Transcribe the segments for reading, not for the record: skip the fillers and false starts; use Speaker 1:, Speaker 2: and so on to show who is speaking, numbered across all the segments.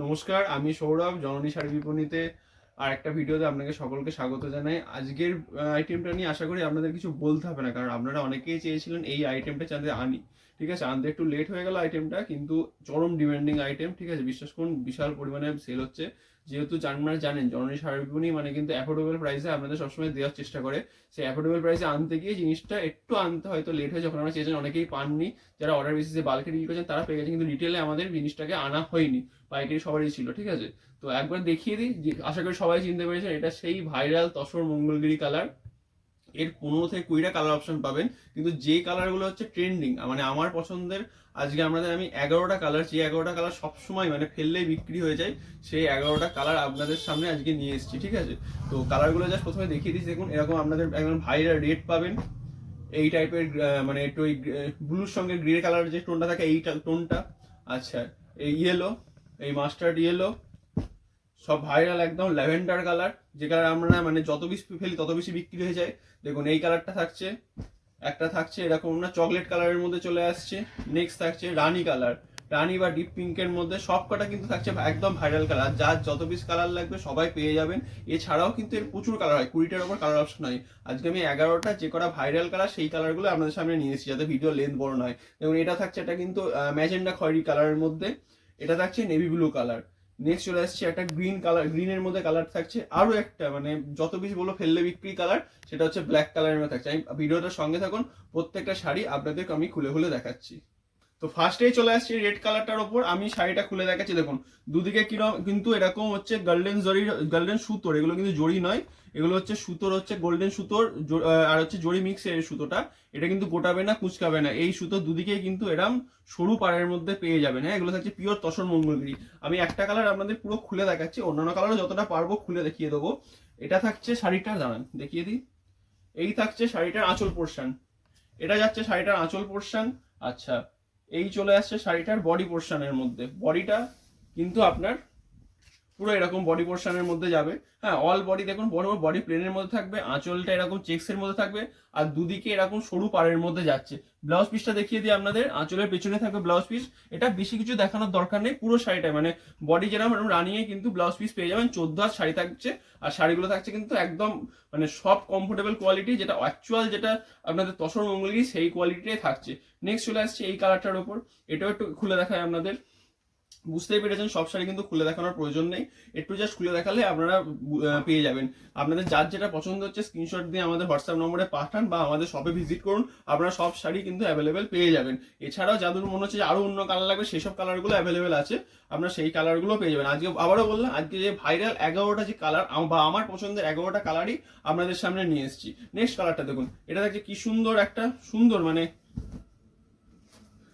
Speaker 1: নমস্কার, আমি সৌরভ জননী শাড়ি বিপণীতে আর একটা ভিডিওতে আপনাকে সকলকে স্বাগত জানাই। আজকের আইটেমটা নিয়ে আশা করি আপনাদের কিছু বলতে হবে না, কারণ আপনারা অনেকেই চেয়েছিলেন এই আইটেমটা যাতে আনি। ঠিক আছে, আনতে একটু লেট হয়ে গেল আইটেমটা, কিন্তু চরম ডিমান্ডিং আইটেম। ঠিক আছে, বিশ্বাস করুন বিশাল পরিমাণে সেল হচ্ছে। যেহেতু আপনারা জানেন জননী শাড়ি বিপণী মানে কিন্তু অ্যাফোর্ডেবল প্রাইসে আপনাদের সবসময় দেওয়ার চেষ্টা করে। সেই অ্যাফোর্ডেবল প্রাইসে আনতে গিয়ে জিনিসটা একটু আনতে হয়তো লেট হয়, যখন আমরা চেয়েছেন অনেকেই পাননি। যারা অর্ডার বেসিসে বাল্কে বিক্রি করেছেন তারা পেয়ে গেছে, কিন্তু রিটেলে আমাদের জিনিসটাকে আনা হয়নি। পাইকারি সবারই ছিল। ঠিক আছে, তো একবার দেখিয়ে দিই, আশা করি সবাই চিনতে পেরেছেন এটা সেই ভাইরাল তসর মঙ্গলগিরি কালার। এর 15 থেকে 20টা কালার অপশন পাবেন, কিন্তু যে কালারগুলো হচ্ছে ট্রেন্ডিং মানে আমার পছন্দের, আজকে আমি 11টা কালার, যে 11টা কালার সবসময় মানে ফেললেই বিক্রি হয়ে যায়, সেই 11টা কালার আপনাদের সামনে আজকে নিয়ে এসেছি। ঠিক আছে, তো কালারগুলো জাস্ট প্রথমে দেখিয়ে দিচ্ছি। দেখুন এরকম আপনাদের একদম ভাইরাল রেড পাবেন, এই টাইপের মানে একটু ওই ব্লুর সঙ্গে গ্রে কালার যে টোনটা থাকে এই টোনটা। আচ্ছা, এই ইয়েলো, এই মাস্টার্ড ইয়েলো, সব ভাইরাল একদম ল্যাভেন্ডার কালার, যে কালার আমরা মানে যত বেশি ফেলি তত বেশি বিক্রি হয়ে যায়। দেখুন এই কালারটা থাকছে, একটা থাকছে এরকম না চকলেট কালারের মধ্যে চলে আসছে। নেক্সট থাকছে রানী কালার, রানী বা ডিপ পিঙ্কের মধ্যে। সব কটা কিন্তু থাকছে একদম ভাইরাল কালার, যার যত পিস কালার লাগবে সবাই পেয়ে যাবেন। এছাড়াও কিন্তু এর প্রচুর কালার হয়, 20টার ওপর কালার অপশন হয়। আজকে আমি 11টা যে কটা ভাইরাল কালার সেই কালারগুলো আপনাদের সামনে নিয়ে এসেছি, যাতে ভিডিও লেন্থ বড় নয়। দেখুন এটা থাকছে, এটা কিন্তু ম্যাজেন্ডা খয়েরি কালারের মধ্যে। এটা থাকছে নেভি ব্লু কালার। নেক্সট চলে আসছে একটা গ্রিন কালার, গ্রিনের মধ্যে কালার থাকছে আরো একটা, মানে যত বেশি বলো ফেললে বিক্রি কালার, সেটা হচ্ছে ব্ল্যাক কালারের মধ্যে থাকছে। আমি ভিডিওটার সঙ্গে থাকুন, প্রত্যেকটা শাড়ি আপনাদেরকে আমি খুলে খুলে দেখাচ্ছি। তো ফার্স্টেই চলে আসছে রেড কালারটার ওপর, আমি শাড়িটা খুলে দেখাচ্ছি। দেখুন দুদিকে কিরকম কিন্তু এরকম হচ্ছে গোল্ডেন জরি, গোল্ডেন সুতোর, এগুলো কিন্তু জড়ি নয়, এগুলো হচ্ছে সুতোর, হচ্ছে গোল্ডেন সুতোর আর হচ্ছে জড়ি মিক্স এর সুতোটা। এটা কিন্তু গোটাবে না, কুচকাবে না। এই সুতো দুদিকেই কিন্তু এরম সরু পাড়ের মধ্যে পেয়ে যাবেন। হ্যাঁ, এগুলো থাকছে পিওর তসর মঙ্গলগিরি। আমি একটা কালার আপনাদের পুরো খুলে দেখাচ্ছি, অন্যান্য কালারও যতটা পারবো খুলে দেখিয়ে দেবো। এটা থাকছে শাড়িটা, দাঁড়ান দেখিয়ে দিই। এই থাকছে শাড়িটার আঁচল পোর্শন, এটা যাচ্ছে শাড়িটার আঁচল পোর্শন। আচ্ছা, এই চলে আসছে শাড়িটার বডি পোর্শনের মধ্যে। বডিটা কিন্তু আপনার পুরো এরকম বডি পোর্শনের মধ্যে যাবে। হ্যাঁ, অল বডি দেখুন বড় বড় বডি প্লেনের মধ্যে থাকবে, আঁচলটা এরকম চেক্সের মধ্যে থাকবে, আর দুদিকে এরকম সরু পাড়ের মধ্যে যাচ্ছে। ব্লাউজ পিসটা দেখিয়ে দিই আপনাদের, আঁচলের পেছনে থাকবে ব্লাউজ পিস। এটা বেশি কিছু দেখানোর দরকার নেই, পুরো শাড়িটা মানে বডি যেরকম রানিয়ে কিন্তু ব্লাউজ পিস পেয়ে যাবেন। 14 হাত শাড়ি থাকছে, আর শাড়িগুলো থাকছে কিন্তু একদম মানে সব কমফোর্টেবল কোয়ালিটি, যেটা অ্যাকচুয়াল যেটা আপনাদের তসর মঙ্গলগিরি সেই কোয়ালিটিটাই থাকছে। নেক্সট চলে আসছে এই কালারটার ওপর, এটাও একটু খুলে দেখায় আপনাদের। বুঝতেই পেরেছেন সব শাড়ি কিন্তু খুলে দেখানোর প্রয়োজন নেই, একটু জাস্ট খুলে দেখালে আপনারা পেয়ে যাবেন। আপনাদের যার যেটা পছন্দ হচ্ছে স্ক্রিনশট দিয়ে আমাদের হোয়াটসঅ্যাপ নম্বরে পাঠান বা আমাদের শপে ভিজিট করুন, আপনারা সব শাড়ি কিন্তু অ্যাভেলেবেল পেয়ে যাবেন। এছাড়াও যাদের মনে হচ্ছে যে আরো অন্য কালার লাগবে, সেই সব কালারগুলো অ্যাভেলেবেল আছে, আপনারা সেই কালারগুলো পেয়ে যাবেন। আজকে আবারও বললাম, আজকে যে ভাইরাল 11টা যে কালার বা আমার পছন্দের 11টা কালারই আপনাদের সামনে নিয়ে এসেছি। নেক্সট কালারটা দেখুন, এটা দেখছে কি সুন্দর একটা সুন্দর মানে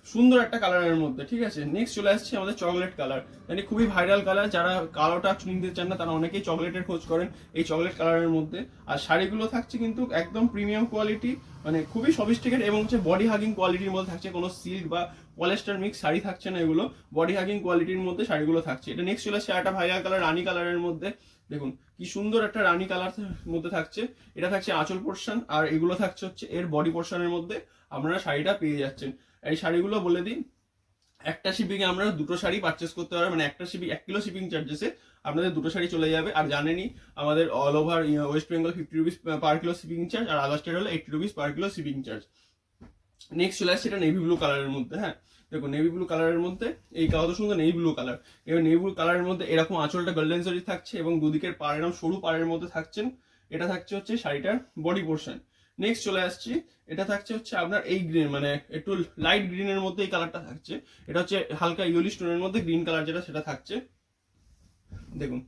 Speaker 1: সুন্দর একটা কালারের মধ্যে। ঠিক আছে, নেক্সট চলে আসছে আমাদের চকলেট কালার, মানে খুবই ভাইরাল কালার। যারা কালোটা নিতে চান না তারা অনেকেই চকলেটের খোঁজ করেন এই চকলেট কালারের মধ্যে। আর শাড়িগুলো থাকছে কিন্তু একদম প্রিমিয়াম কোয়ালিটি, মানে খুবই সফিস্টিকেট এবং হচ্ছে বডি হাগিং কোয়ালিটির মধ্যে থাকছে। কোনো সিল্ক বা পলিস্টার মিক্স শাড়ি থাকছে না, এগুলো বডি হাগিং কোয়ালিটির মধ্যে শাড়িগুলো থাকছে। এটা নেক্সট চলে আসছে একটা ভাইরাল কালার রানী কালারের মধ্যে। দেখুন কি সুন্দর একটা রানী কালার মধ্যে থাকছে। এটা থাকছে আঁচল পোর্শন, আর এগুলো থাকছে হচ্ছে এর বডি পোর্শনের মধ্যে আপনারা শাড়িটা পেয়ে যাচ্ছেন। এই শাড়িগুলো বলে দিই, একটা শিপিং এ আমরা দুটো শাড়ি পারচেস করতে পারবেন, মানে একটা শিপিং 1 কিলো শিপিং চার্জেসে আপনাদের দুটো শাড়ি চলে যাবে। আর জানেনই আমাদের all over West Bengal 50 rupees per kilo shipping charge, আর আদার স্টেট হলো 80 rupees per kilo shipping charge. Next চলে আসছে এটা নেভি ব্লু কালারের মধ্যে। হ্যাঁ, দেখো নেভি ব্লু কালারের মধ্যে এই কত সুন্দর নেভি ব্লু কালার। এবার নেভি ব্লু কালারের মধ্যে এরকম আঁচলটা গোল্ডেন জরি থাকছে এবং দুদিকের পাড় এরকম সরু পাড়ের মধ্যে থাকছেন। এটা থাকছে হচ্ছে শাড়িটার বডি পোর্শন। নেক্সট চলে আসছি, এটা থাকছে হচ্ছে আপনার এই গ্রিন মানে একটু লাইট গ্রিনের মধ্যে এই কালারটা থাকছে। এটা হচ্ছে হালকা ইয়েলো স্টোনের মধ্যে গ্রিন কালার যেটা, সেটা থাকছে। দেখুন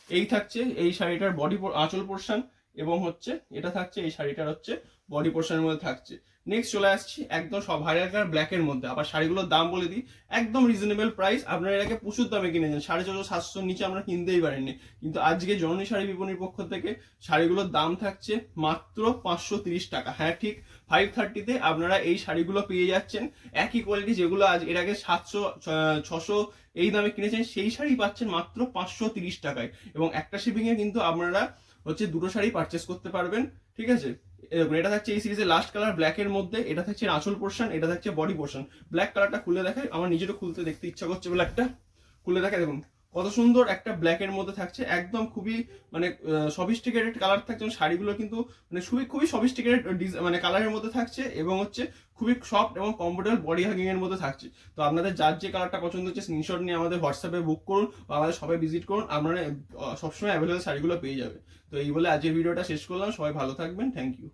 Speaker 1: এই থাকছে এই শাড়িটার বডি আঁচল পোর্শন, এবং হচ্ছে এটা থাকছে এই শাড়িটার হচ্ছে বডি পোর্শনের মধ্যে থাকছে। নেক্সট চলে আসছি একদম সব ভাইরাল কালার ব্ল্যাকের মধ্যে। আবার শাড়িগুলোর দাম বলে দিই, একদম রিজনেবল প্রাইস। আপনারা এটাকে প্রচুর দামে কিনেছেন, 450-700 নিচে আমরা কিনতেই পারিনি, কিন্তু আজকে জননী শাড়ি বিপণীর পক্ষ থেকে শাড়িগুলোর দাম থাকছে মাত্র 530 টাকা। হ্যাঁ ঠিক, 530-তে আপনারা এই শাড়িগুলো পেয়ে যাচ্ছেন। একই কোয়ালিটি যেগুলো আজ এর আগে 700-600 এই দামে কিনেছেন, সেই শাড়ি পাচ্ছেন মাত্র 530 টাকায়। এবং একটা শিপিং এ কিন্তু আপনারা হচ্ছে দুটো শাড়ি পারচেস করতে পারবেন। ঠিক আছে, এটা থাকছে এই সিরিজের লাস্ট কালার ব্ল্যাক এর মধ্যে। এটা থাকছে আঁচল পোর্শন, এটা থাকছে বডি পোর্শন। ব্ল্যাক কালারটা খুলে দেখাই, আমার নিজেরও খুলতে দেখতে ইচ্ছা করছে ব্ল্যাকটা। খুলে দেখে দেখুন কত সুন্দর একটা ব্ল্যাকের মধ্যে থাকছে, একদম খুবই মানে সফিস্টিকেটেড কালার থাকছে। শাড়িগুলো কিন্তু মানে খুবই খুবই সফিস্টিকেটেড মানে কালারের মধ্যে থাকছে, এবং হচ্ছে খুবই সফট এবং কমফোর্টেবল বডি হাগিং এর মধ্যে থাকছে। তো আপনাদের যার যে কালারটা পছন্দ হচ্ছে স্ক্রিনশট নিয়ে আমাদের হোয়াটসঅ্যাপে বুক করুন বা আমাদের শপে ভিজিট করুন, আপনারা সবসময় অ্যাভেলেবল শাড়িগুলো পেয়ে যাবে। তো এই বলে আজকের ভিডিওটা শেষ করলাম, সবাই ভালো থাকবেন, থ্যাংক ইউ।